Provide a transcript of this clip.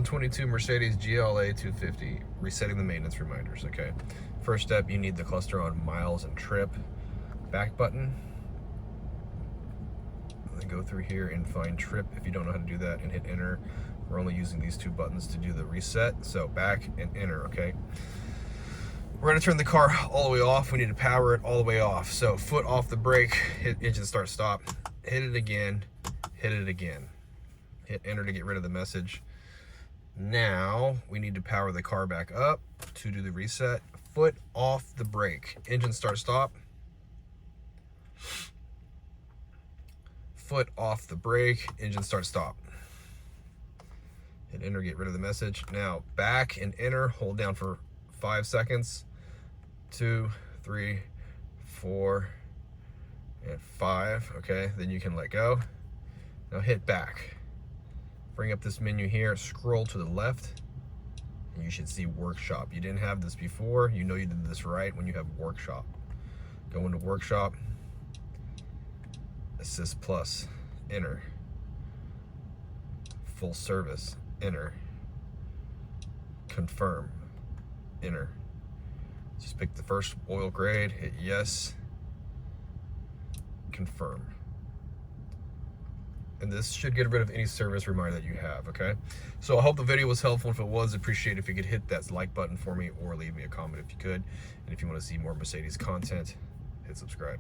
2022 Mercedes GLA250, resetting the maintenance reminders, okay? First step, you need the cluster on miles and trip back button. And then go through here and find trip if you don't know how to do that, and hit enter. We're only using these two buttons to do the reset, so back and enter, okay? We're gonna turn the car all the way off. We need to power it all the way off. So foot off the brake, hit engine start stop, hit it again, hit it again. Hit enter to get rid of the message. Now we need to power the car back up to do the reset. Foot off the brake, engine start stop. Foot off the brake, engine start stop. Hit enter, get rid of the message. Now back and enter, hold down for 5 seconds. 2, 3, 4, and 5. Okay, then you can let go. Now hit back. Bring up this menu here, scroll to the left, and you should see workshop. You didn't have this before. You know you did this right when you have workshop. Go into workshop, assist plus, enter. Full service, enter. Confirm, enter. Just pick the first oil grade, hit yes, confirm. And this should get rid of any service reminder that you have, okay? So I hope the video was helpful. If it was, appreciate it if you could hit that like button for me or leave me a comment if you could. And if you want to see more Mercedes content, hit subscribe.